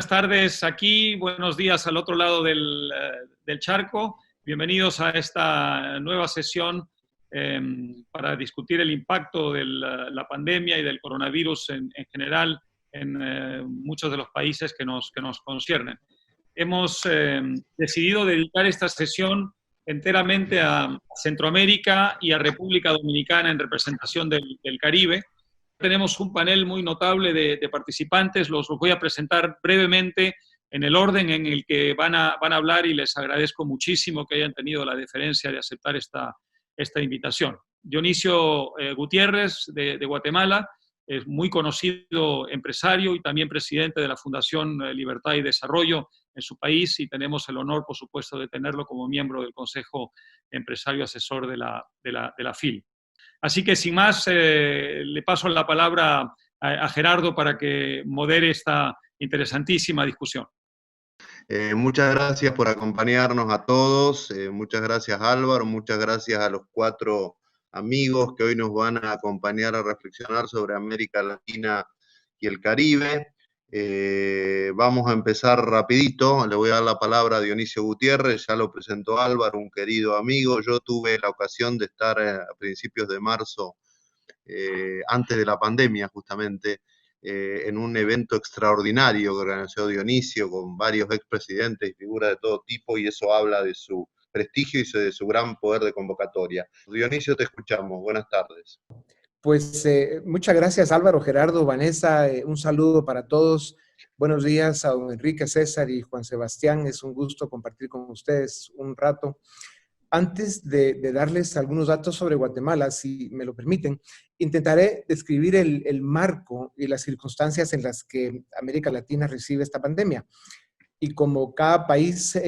buenas tardes aquí, buenos días al otro lado del charco. Bienvenidos a esta nueva sesión para discutir el impacto de la pandemia y del coronavirus en general en muchos de los países que nos conciernen. Hemos decidido dedicar esta sesión enteramente a Centroamérica y a República Dominicana en representación del Caribe. Tenemos un panel muy notable de participantes, los voy a presentar brevemente en el orden en el que van a hablar y les agradezco muchísimo que hayan tenido la deferencia de aceptar esta invitación. Dionisio Gutiérrez de Guatemala, es muy conocido empresario y también presidente de la Fundación Libertad y Desarrollo en su país, y tenemos el honor, por supuesto, de tenerlo como miembro del Consejo Empresario Asesor de la FIL. Así que, sin más, le paso la palabra a Gerardo para que modere esta interesantísima discusión. Muchas gracias por acompañarnos a todos. Muchas gracias, Álvaro. Muchas gracias a los 4 amigos que hoy nos van a acompañar a reflexionar sobre América Latina y el Caribe. Vamos a empezar rapidito. Le voy a dar la palabra a Dionisio Gutiérrez. Ya lo presentó Álvaro, un querido amigo. Yo tuve la ocasión de estar a principios de marzo, antes de la pandemia justamente, en un evento extraordinario que organizó Dionisio con varios expresidentes y figuras de todo tipo, y eso habla de su prestigio y de su gran poder de convocatoria. Dionisio, te escuchamos. Buenas tardes. Pues muchas gracias, Álvaro, Gerardo, Vanessa, un saludo para todos. Buenos días a don Enrique, César y Juan Sebastián. Es un gusto compartir con ustedes un rato. Antes de darles algunos datos sobre Guatemala, si me lo permiten, intentaré describir el marco y las circunstancias en las que América Latina recibe esta pandemia. Y como cada país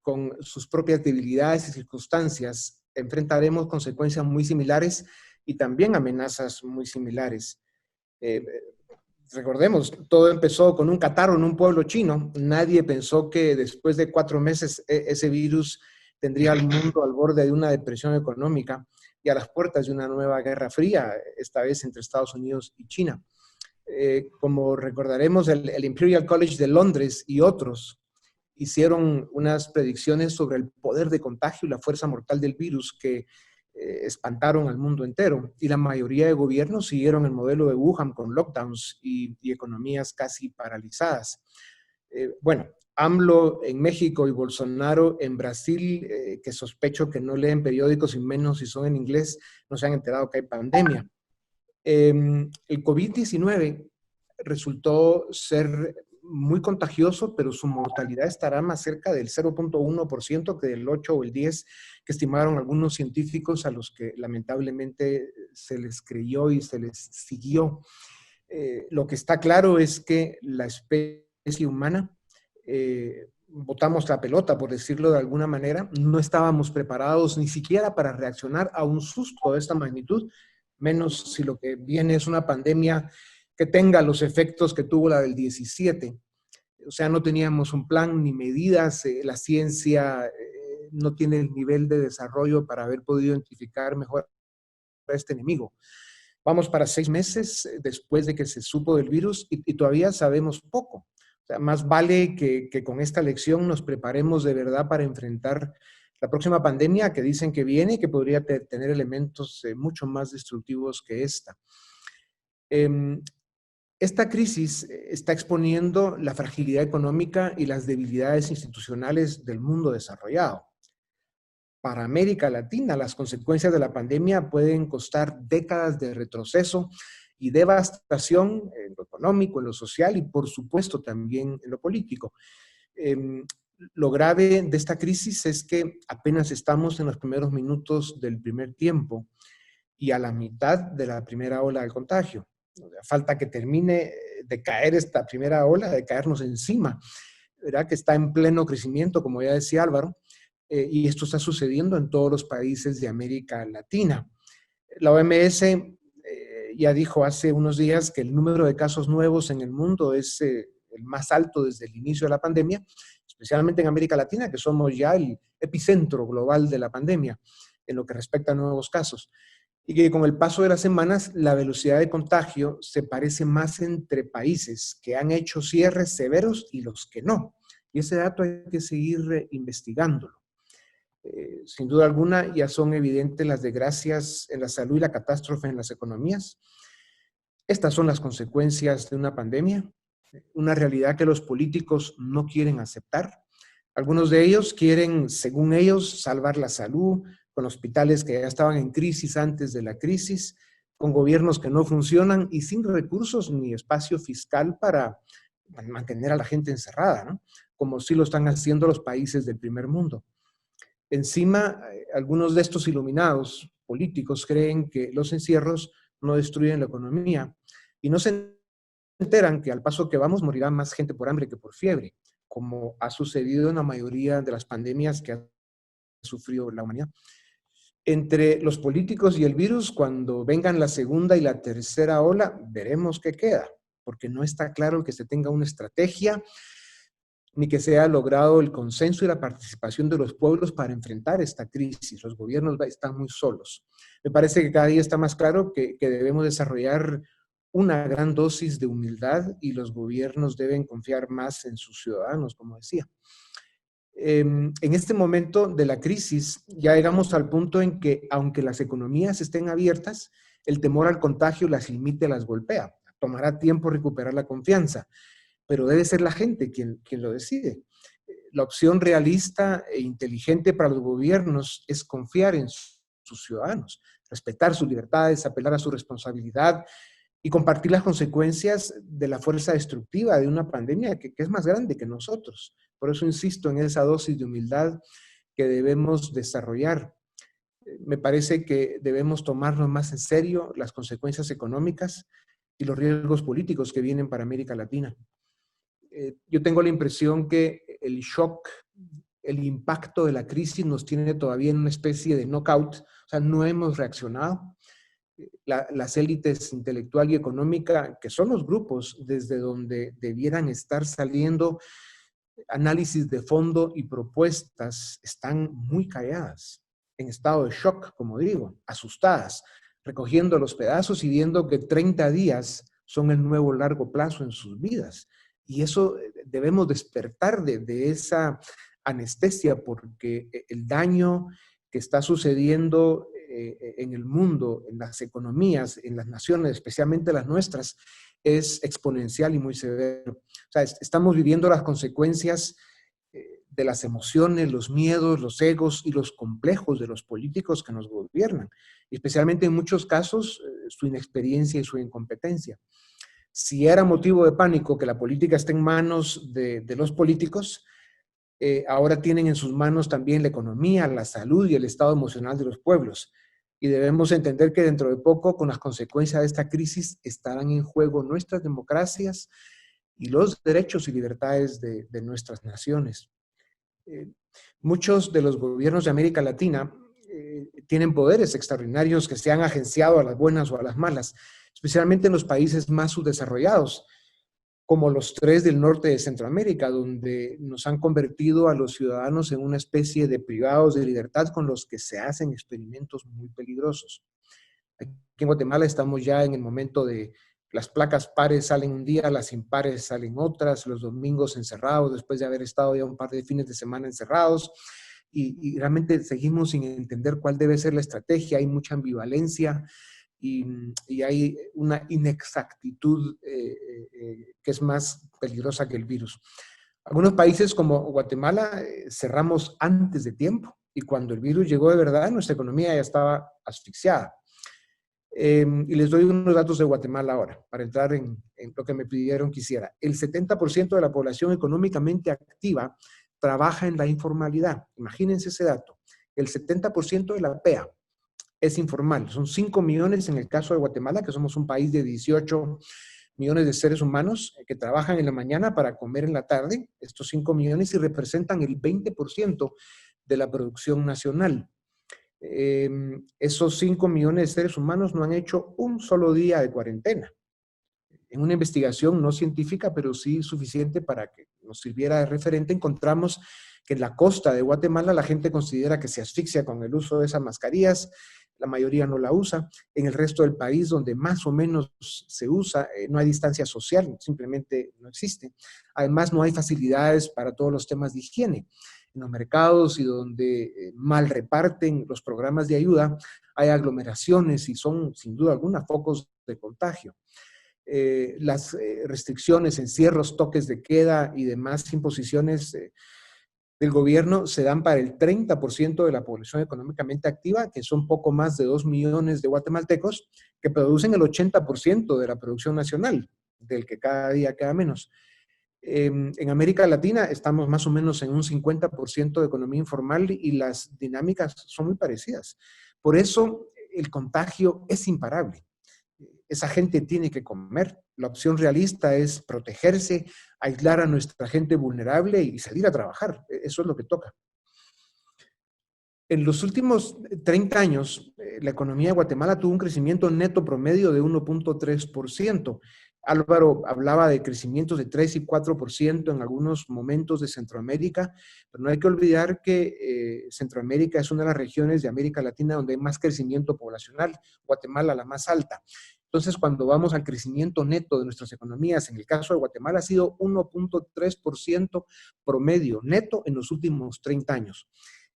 con sus propias debilidades y circunstancias, enfrentaremos consecuencias muy similares y también amenazas muy similares. Recordemos, todo empezó con un catarro en un pueblo chino. Nadie pensó que después de 4 meses ese virus tendría al mundo al borde de una depresión económica y a las puertas de una nueva guerra fría, esta vez entre Estados Unidos y China. Como recordaremos, el Imperial College de Londres y otros hicieron unas predicciones sobre el poder de contagio y la fuerza mortal del virus que espantaron al mundo entero, y la mayoría de gobiernos siguieron el modelo de Wuhan con lockdowns y economías casi paralizadas. Bueno, AMLO en México y Bolsonaro en Brasil, que sospecho que no leen periódicos y menos si son en inglés, no se han enterado que hay pandemia. El COVID-19 resultó ser muy contagioso, pero su mortalidad estará más cerca del 0.1% que del 8 o el 10 que estimaron algunos científicos a los que lamentablemente se les creyó y se les siguió. Lo que está claro es que la especie humana botamos la pelota, por decirlo de alguna manera. No estábamos preparados ni siquiera para reaccionar a un susto de esta magnitud, menos si lo que viene es una pandemia que tenga los efectos que tuvo la del 17. O sea, no teníamos un plan ni medidas, la ciencia no tiene el nivel de desarrollo para haber podido identificar mejor a este enemigo. Vamos para 6 meses después de que se supo del virus y todavía sabemos poco. O sea, más vale que con esta lección nos preparemos de verdad para enfrentar la próxima pandemia que dicen que viene y que podría tener elementos mucho más destructivos que esta. Esta crisis está exponiendo la fragilidad económica y las debilidades institucionales del mundo desarrollado. Para América Latina, las consecuencias de la pandemia pueden costar décadas de retroceso y devastación en lo económico, en lo social y, por supuesto, también en lo político. Lo grave de esta crisis es que apenas estamos en los primeros minutos del primer tiempo y a la mitad de la primera ola del contagio. Falta que termine de caer esta primera ola, de caernos encima, ¿verdad? Que está en pleno crecimiento, como ya decía Álvaro, y esto está sucediendo en todos los países de América Latina. La OMS ya dijo hace unos días que el número de casos nuevos en el mundo es el más alto desde el inicio de la pandemia, especialmente en América Latina, que somos ya el epicentro global de la pandemia en lo que respecta a nuevos casos. y que con el paso de las semanas la velocidad de contagio se parece más entre países que han hecho cierres severos y los que no. Y ese dato hay que seguir investigándolo. Sin duda alguna ya son evidentes las desgracias en la salud y la catástrofe en las economías. Estas son las consecuencias de una pandemia, una realidad que los políticos no quieren aceptar. Algunos de ellos quieren, según ellos, salvar la salud, con hospitales que ya estaban en crisis antes de la crisis, con gobiernos que no funcionan y sin recursos ni espacio fiscal para mantener a la gente encerrada, ¿no? Como sí lo están haciendo los países del primer mundo. Encima, algunos de estos iluminados políticos creen que los encierros no destruyen la economía y no se enteran que al paso que vamos morirá más gente por hambre que por fiebre, como ha sucedido en la mayoría de las pandemias que ha sufrido la humanidad. Entre los políticos y el virus, cuando vengan la segunda y la tercera ola, veremos qué queda, porque no está claro que se tenga una estrategia ni que se haya logrado el consenso y la participación de los pueblos para enfrentar esta crisis. Los gobiernos están muy solos. Me parece que cada día está más claro que debemos desarrollar una gran dosis de humildad y los gobiernos deben confiar más en sus ciudadanos, como decía. En este momento de la crisis ya llegamos al punto en que, aunque las economías estén abiertas, el temor al contagio las limita y las golpea. Tomará tiempo recuperar la confianza, pero debe ser la gente quien lo decide. La opción realista e inteligente para los gobiernos es confiar en sus ciudadanos, respetar sus libertades, apelar a su responsabilidad y compartir las consecuencias de la fuerza destructiva de una pandemia que es más grande que nosotros. Por eso insisto en esa dosis de humildad que debemos desarrollar. Me parece que debemos tomarnos más en serio las consecuencias económicas y los riesgos políticos que vienen para América Latina. Yo tengo la impresión que el shock, el impacto de la crisis nos tiene todavía en una especie de knockout, o sea, no hemos reaccionado. Las élites intelectual y económica, que son los grupos desde donde debieran estar saliendo análisis de fondo y propuestas, están muy calladas, en estado de shock, como digo, asustadas, recogiendo los pedazos y viendo que 30 días son el nuevo largo plazo en sus vidas. Y eso debemos despertar de esa anestesia, porque el daño que está sucediendo en el mundo, en las economías, en las naciones, especialmente las nuestras, es exponencial y muy severo. O sea, estamos viviendo las consecuencias de las emociones, los miedos, los egos y los complejos de los políticos que nos gobiernan, y especialmente en muchos casos su inexperiencia y su incompetencia. Si era motivo de pánico que la política esté en manos de los políticos, ahora tienen en sus manos también la economía, la salud y el estado emocional de los pueblos. Y debemos entender que dentro de poco, con las consecuencias de esta crisis, estarán en juego nuestras democracias y los derechos y libertades de nuestras naciones. Muchos de los gobiernos de América Latina tienen poderes extraordinarios que se han agenciado a las buenas o a las malas, especialmente en los países más subdesarrollados, como los 3 del norte de Centroamérica, donde nos han convertido a los ciudadanos en una especie de privados de libertad con los que se hacen experimentos muy peligrosos. Aquí en Guatemala estamos ya en el momento de las placas pares salen un día, las impares salen otras, los domingos encerrados, después de haber estado ya un par de fines de semana encerrados, y realmente seguimos sin entender cuál debe ser la estrategia, hay mucha ambivalencia, y hay una inexactitud que es más peligrosa que el virus. Algunos países como Guatemala cerramos antes de tiempo y cuando el virus llegó de verdad nuestra economía ya estaba asfixiada. Y les doy unos datos de Guatemala ahora para entrar en lo que me pidieron que hiciera. El 70% de la población económicamente activa trabaja en la informalidad. Imagínense ese dato. El 70% de la PEA es informal. Son 5 millones en el caso de Guatemala, que somos un país de 18 millones de seres humanos que trabajan en la mañana para comer en la tarde. Estos 5 millones y representan el 20% de la producción nacional. Esos 5 millones de seres humanos no han hecho un solo día de cuarentena. En una investigación no científica, pero sí suficiente para que nos sirviera de referente, encontramos que en la costa de Guatemala la gente considera que se asfixia con el uso de esas mascarillas. la mayoría no la usa. En el resto del país, donde más o menos se usa, no hay distancia social, simplemente no existe. Además, no hay facilidades para todos los temas de higiene. En los mercados y donde mal reparten los programas de ayuda, hay aglomeraciones y son, sin duda alguna, focos de contagio. Las restricciones, encierros, toques de queda y demás imposiciones del gobierno se dan para el 30% de la población económicamente activa, que son poco más de 2 millones de guatemaltecos, que producen el 80% de la producción nacional, del que cada día queda menos. En América Latina estamos más o menos en un 50% de economía informal y las dinámicas son muy parecidas. Por eso el contagio es imparable. Esa gente tiene que comer. La opción realista es protegerse, aislar a nuestra gente vulnerable y salir a trabajar. Eso es lo que toca. En los últimos 30 años, la economía de Guatemala tuvo un crecimiento neto promedio de 1.3%. Álvaro hablaba de crecimientos de 3 y 4% en algunos momentos de Centroamérica, pero no hay que olvidar que Centroamérica es una de las regiones de América Latina donde hay más crecimiento poblacional, Guatemala la más alta. Entonces, cuando vamos al crecimiento neto de nuestras economías, en el caso de Guatemala ha sido 1.3% promedio neto en los últimos 30 años.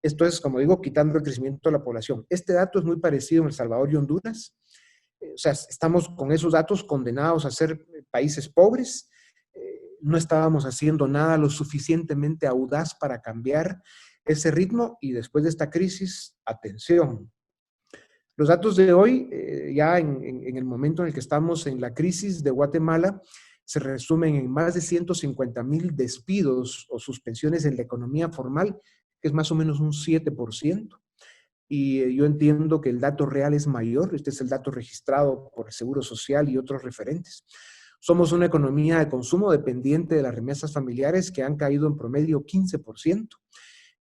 Esto es, como digo, quitando el crecimiento de la población. Este dato es muy parecido en El Salvador y Honduras. O sea, estamos con esos datos condenados a ser países pobres. No estábamos haciendo nada lo suficientemente audaz para cambiar ese ritmo y después de esta crisis, atención. Los datos de hoy, ya en el momento en el que estamos en la crisis de Guatemala, se resumen en más de 150,000 despidos o suspensiones en la economía formal, que es más o menos un 7%. Y yo entiendo que el dato real es mayor. Este es el dato registrado por el Seguro Social y otros referentes. Somos una economía de consumo dependiente de las remesas familiares que han caído en promedio 15%.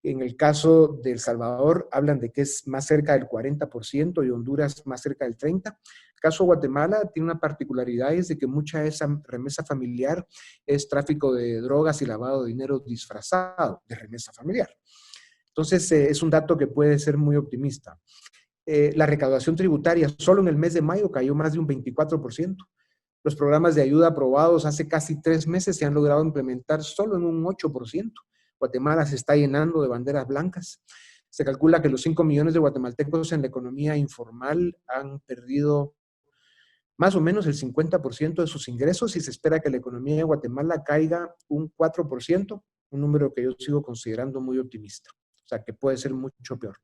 En el caso de El Salvador, hablan de que es más cerca del 40% y Honduras más cerca del 30%. El caso de Guatemala tiene una particularidad, es de que mucha de esa remesa familiar es tráfico de drogas y lavado de dinero disfrazado de remesa familiar. Entonces, es un dato que puede ser muy optimista. La recaudación tributaria solo en el mes de mayo cayó más de un 24%. Los programas de ayuda aprobados hace casi 3 meses se han logrado implementar solo en un 8%. Guatemala se está llenando de banderas blancas. Se calcula que los 5 millones de guatemaltecos en la economía informal han perdido más o menos el 50% de sus ingresos y se espera que la economía de Guatemala caiga un 4%, un número que yo sigo considerando muy optimista. O sea, que puede ser mucho peor.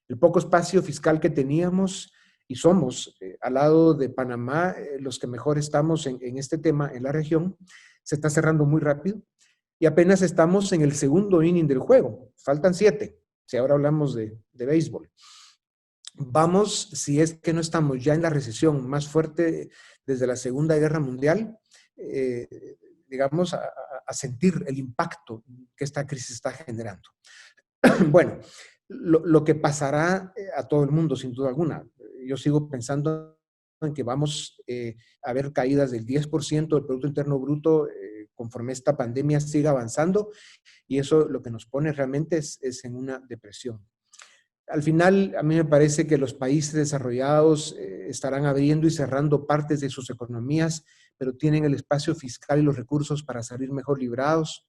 El poco espacio fiscal que teníamos y somos al lado de Panamá, los que mejor estamos en este tema en la región, se está cerrando muy rápido y apenas estamos en el segundo inning del juego. Faltan 7, si ahora hablamos de béisbol. Vamos, si es que no estamos ya en la recesión más fuerte desde la Segunda Guerra Mundial, digamos, a sentir el impacto que esta crisis está generando. Bueno, lo que pasará a todo el mundo, sin duda alguna. Yo sigo pensando en que vamos a ver caídas del 10% del Producto Interno Bruto conforme esta pandemia siga avanzando, y eso lo que nos pone realmente es en una depresión. Al final, a mí me parece que los países desarrollados estarán abriendo y cerrando partes de sus economías, pero tienen el espacio fiscal y los recursos para salir mejor librados.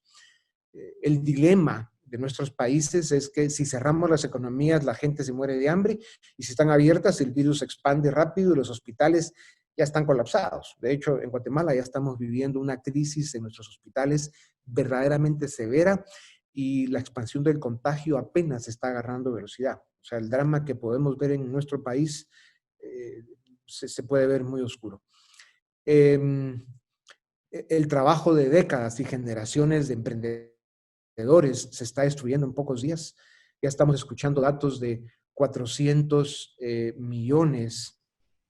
El dilema de nuestros países es que si cerramos las economías, la gente se muere de hambre, y si están abiertas, el virus se expande rápido y los hospitales ya están colapsados. De hecho, en Guatemala ya estamos viviendo una crisis en nuestros hospitales verdaderamente severa y la expansión del contagio apenas está agarrando velocidad. O sea, el drama que podemos ver en nuestro país se puede ver muy oscuro. El trabajo de décadas y generaciones de emprendedores se está destruyendo en pocos días. Ya estamos escuchando datos de 400 millones.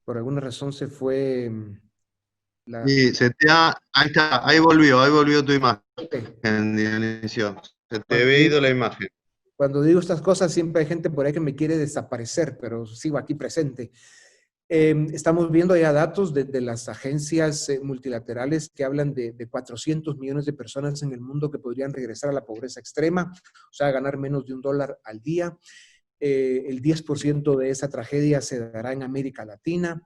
Por alguna razón se fue Sí, ahí está, ahí volvió tu imagen, Okay. Dionisio. Se te ve ido la imagen. Cuando digo estas cosas, siempre hay gente por ahí que me quiere desaparecer, pero sigo aquí presente. Estamos viendo ya datos de las agencias multilaterales que hablan de 400 millones de personas en el mundo que podrían regresar a la pobreza extrema, o sea, ganar menos de $1 al día. El 10% de esa tragedia se dará en América Latina.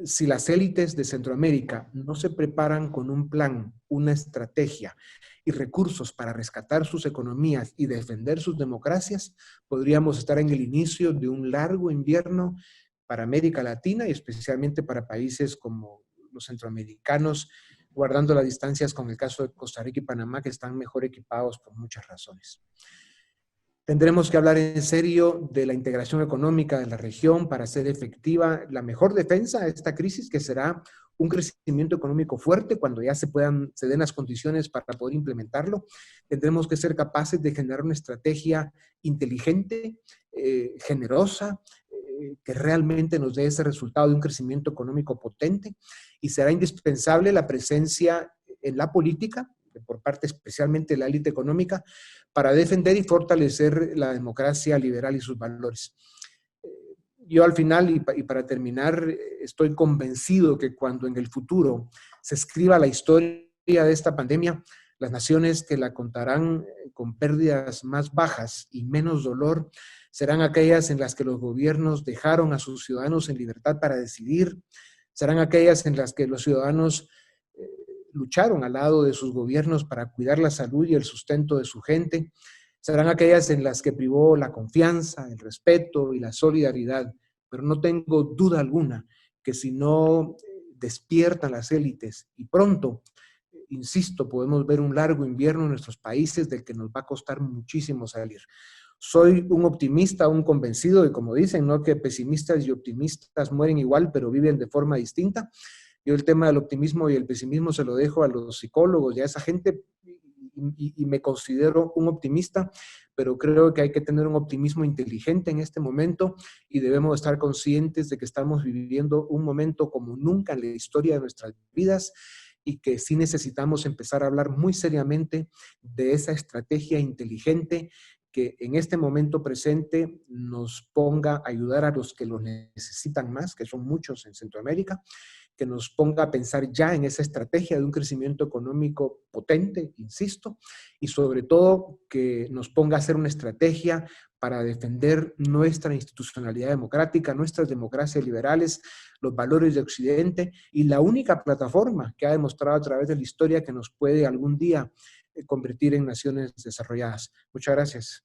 Si las élites de Centroamérica no se preparan con un plan, una estrategia y recursos para rescatar sus economías y defender sus democracias, podríamos estar en el inicio de un largo invierno para América Latina y especialmente para países como los centroamericanos, guardando las distancias con el caso de Costa Rica y Panamá, que están mejor equipados por muchas razones. Tendremos que hablar en serio de la integración económica de la región para hacer efectiva la mejor defensa a esta crisis, que será un crecimiento económico fuerte cuando ya se den las condiciones para poder implementarlo. Tendremos que ser capaces de generar una estrategia inteligente, generosa, que realmente nos dé ese resultado de un crecimiento económico potente, y será indispensable la presencia en la política, por parte especialmente de la élite económica, para defender y fortalecer la democracia liberal y sus valores. Yo al final, y para terminar, estoy convencido que cuando en el futuro se escriba la historia de esta pandemia, las naciones que la contarán con pérdidas más bajas y menos dolor serán aquellas en las que los gobiernos dejaron a sus ciudadanos en libertad para decidir, serán aquellas en las que los ciudadanos lucharon al lado de sus gobiernos para cuidar la salud y el sustento de su gente, serán aquellas en las que privó la confianza, el respeto y la solidaridad. Pero no tengo duda alguna que si no despiertan las élites y pronto, insisto, podemos ver un largo invierno en nuestros países del que nos va a costar muchísimo salir. Soy un optimista, un convencido, y como dicen, no que pesimistas y optimistas mueren igual, pero viven de forma distinta. Yo el tema del optimismo y el pesimismo se lo dejo a los psicólogos y a esa gente, y me considero un optimista, pero creo que hay que tener un optimismo inteligente en este momento y debemos estar conscientes de que estamos viviendo un momento como nunca en la historia de nuestras vidas y que sí necesitamos empezar a hablar muy seriamente de esa estrategia inteligente que en este momento presente nos ponga a ayudar a los que lo necesitan más, que son muchos en Centroamérica, que nos ponga a pensar ya en esa estrategia de un crecimiento económico potente, insisto, y sobre todo que nos ponga a hacer una estrategia para defender nuestra institucionalidad democrática, nuestras democracias liberales, los valores de Occidente y la única plataforma que ha demostrado a través de la historia que nos puede algún día convertir en naciones desarrolladas. Muchas gracias.